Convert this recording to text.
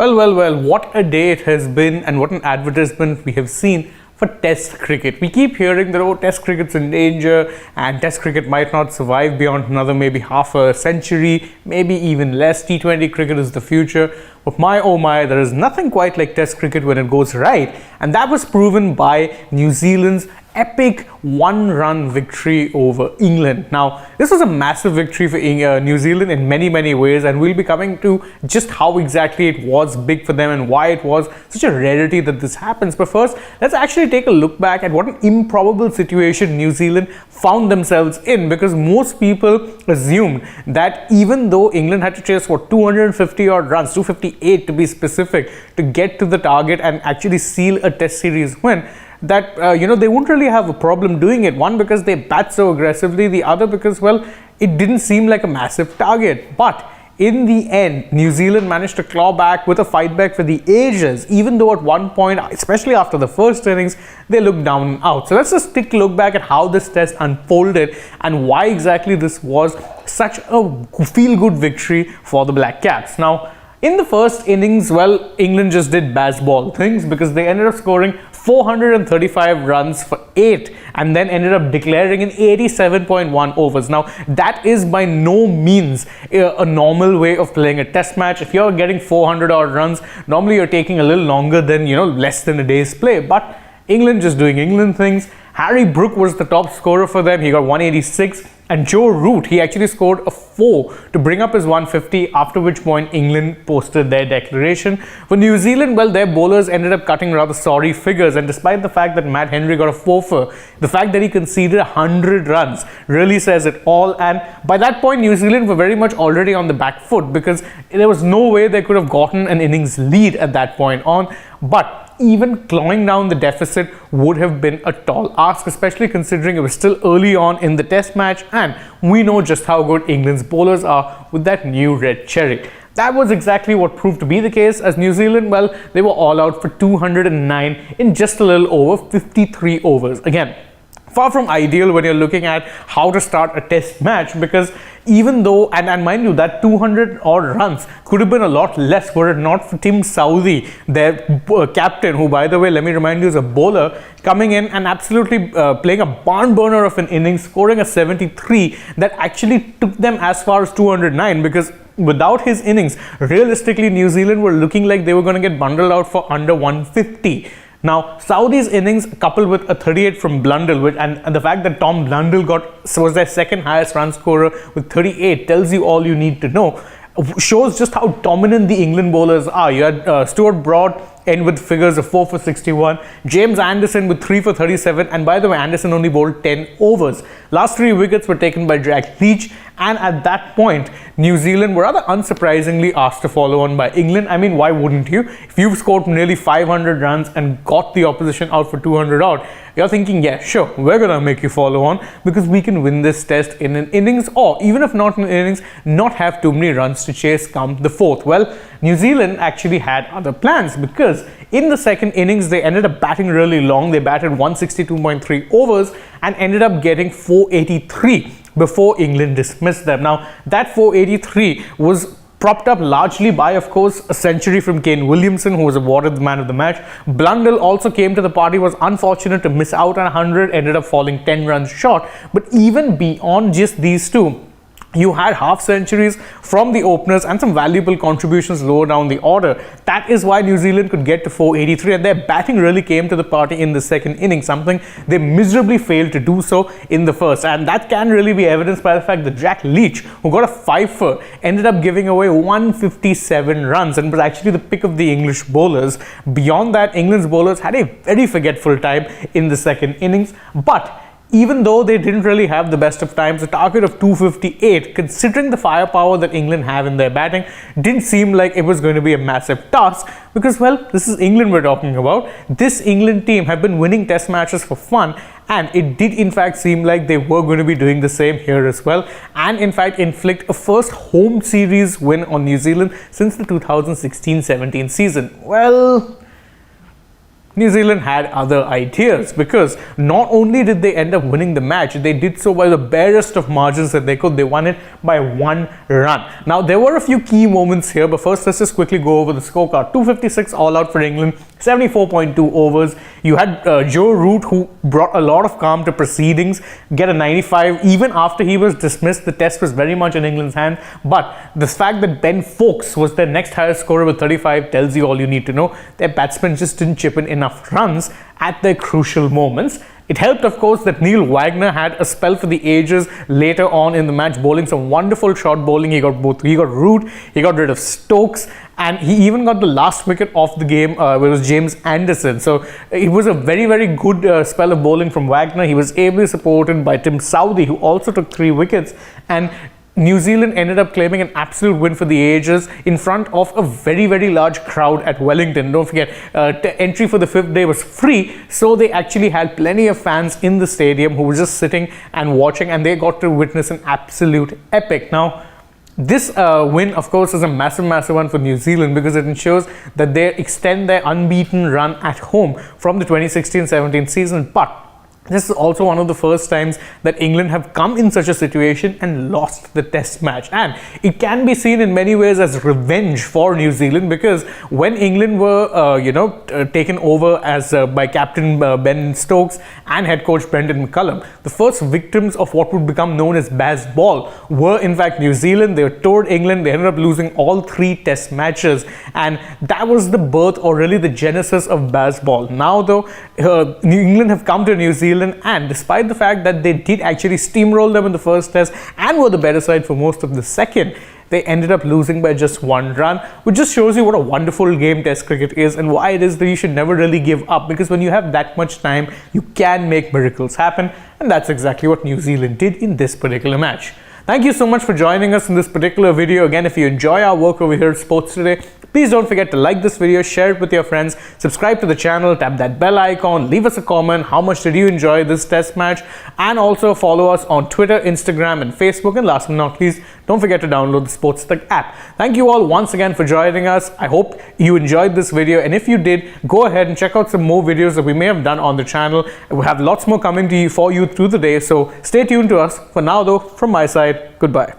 Well, what a day it has been, and what an advertisement we have seen for Test cricket. We keep hearing that, oh, Test cricket's in danger and Test cricket might not survive beyond another maybe half a century, maybe even less. T20 cricket is the future. But my oh my, there is nothing quite like Test cricket when it goes right. And that was proven by New Zealand's epic one-run victory over England. Now, this was a massive victory for New Zealand in many ways, and we'll be coming to just how exactly it was big for them and why it was such a rarity that this happens. But first, let's actually take a look back at what an improbable situation New Zealand found themselves in, because most people assumed that even though England had to chase for 250 odd runs, 258 to be specific, to get to the target and actually seal a Test series win, that they wouldn't really have a problem doing it. One, because they bat so aggressively, the other because, well, it didn't seem like a massive target. But in the end, New Zealand managed to claw back with a fight back for the ages, even though at one point, especially after the first innings, they looked down and out. So let's just take a look back at how this test unfolded and why exactly this was such a feel-good victory for the Black Caps. Now, in the first innings, well, England just did baseball things, because they ended up scoring 435 runs for 8 and then ended up declaring in 87.1 overs. Now, that is by no means a normal way of playing a test match. If you're getting 400 odd runs, normally you're taking a little longer than, less than a day's play. But England just doing England things. Harry Brook was the top scorer for them. He got 186. And Joe Root, he actually scored a 4 to bring up his 150, after which point England posted their declaration. For New Zealand, well, their bowlers ended up cutting rather sorry figures, and despite the fact that Matt Henry got a 4 the fact that he conceded 100 runs really says it all. And by that point, New Zealand were very much already on the back foot, because there was no way they could have gotten an innings lead at that point on. But even clawing down the deficit would have been a tall ask, especially considering it was still early on in the test match, and we know just how good England's bowlers are with that new red cherry. That was exactly what proved to be the case, as New Zealand, well, they were all out for 209 in just a little over 53 overs. Again, far from ideal when you're looking at how to start a test match, because even though, and mind you, that 200 odd runs could have been a lot less were it not for Tim Southee, their captain, who, by the way, let me remind you, is a bowler, coming in and absolutely playing a barn burner of an innings, scoring a 73 that actually took them as far as 209, because without his innings, realistically, New Zealand were looking like they were going to get bundled out for under 150. Now, Saudi's innings, coupled with a 38 from Blundell, and the fact that Tom Blundell was their second highest run scorer with 38, tells you all you need to know. Shows just how dominant the England bowlers are. You had Stuart Broad end with figures of 4 for 61, James Anderson with 3 for 37, and by the way, Anderson only bowled 10 overs. Last 3 wickets were taken by Jack Leach, and at that point, New Zealand were rather unsurprisingly asked to follow on by England. I mean, why wouldn't you? If you've scored nearly 500 runs and got the opposition out for 200 odd, you're thinking, yeah, sure, we're gonna make you follow on, because we can win this test in an innings, or even if not in an innings, not have too many runs to chase come the fourth. Well, New Zealand actually had other plans, because in the second innings, they ended up batting really long. They batted 162.3 overs and ended up getting 483 before England dismissed them. Now, that 483 was propped up largely by, of course, a century from Kane Williamson, who was awarded the man of the match. Blundell also came to the party, was unfortunate to miss out on 100, ended up falling 10 runs short. But even beyond just these two, you had half centuries from the openers and some valuable contributions lower down the order. That is why New Zealand could get to 483, and their batting really came to the party in the second innings, something they miserably failed to do so in the first. And that can really be evidenced by the fact that Jack Leach, who got a 5 ended up giving away 157 runs and was actually the pick of the English bowlers. Beyond that, England's bowlers had a very forgetful time in the second innings, but even though they didn't really have the best of times, a target of 258, considering the firepower that England have in their batting, didn't seem like it was going to be a massive task, because, well, this is England we're talking about. This England team have been winning test matches for fun, and it did in fact seem like they were going to be doing the same here as well, and in fact inflict a first home series win on New Zealand since the 2016-17 season. Well, New Zealand had other ideas, because not only did they end up winning the match, they did so by the barest of margins that they could. They won it by 1 run. Now, there were a few key moments here, but first let's just quickly go over the scorecard. 256 all out for England, 74.2 overs. You had Joe Root, who brought a lot of calm to proceedings, get a 95. Even after he was dismissed, the test was very much in England's hand. But the fact that Ben Foakes was their next highest scorer with 35 tells you all you need to know. Their batsmen just didn't chip in enough runs at their crucial moments. It helped, of course, that Neil Wagner had a spell for the ages later on in the match, bowling some wonderful short bowling. He got Root, he got rid of Stokes, and he even got the last wicket of the game, where it was James Anderson. So it was a very, very good spell of bowling from Wagner. He was ably supported by Tim Southee, who also took 3 wickets, and New Zealand ended up claiming an absolute win for the ages in front of a very, very large crowd at Wellington. Don't forget, entry for the 5th day was free, so they actually had plenty of fans in the stadium who were just sitting and watching, and they got to witness an absolute epic. Now, this win, of course, is a massive, massive one for New Zealand, because it ensures that they extend their unbeaten run at home from the 2016-17 season. But this is also one of the first times that England have come in such a situation and lost the test match. And it can be seen in many ways as revenge for New Zealand, because when England were, taken over as by Captain Ben Stokes and head coach Brendan McCullum, the first victims of what would become known as Bazball were in fact New Zealand. They toured England. They ended up losing all 3 test matches. And that was the birth, or really the genesis, of Bazball. Now, though, England have come to New Zealand, and despite the fact that they did actually steamroll them in the first test and were the better side for most of the second, they ended up losing by just 1 run, which just shows you what a wonderful game test cricket is, and why it is that you should never really give up, because when you have that much time, you can make miracles happen, and that's exactly what New Zealand did in this particular match. Thank you so much for joining us in this particular video. Again, if you enjoy our work over here at Sports Today, please don't forget to like this video, share it with your friends, subscribe to the channel, tap that bell icon, leave us a comment. How much did you enjoy this test match? And also follow us on Twitter, Instagram, and Facebook. And last but not least, don't forget to download the SportsTak app. Thank you all once again for joining us. I hope you enjoyed this video. And if you did, go ahead and check out some more videos that we may have done on the channel. We have lots more coming to you for you through the day. So stay tuned to us. For now, though, from my side, goodbye.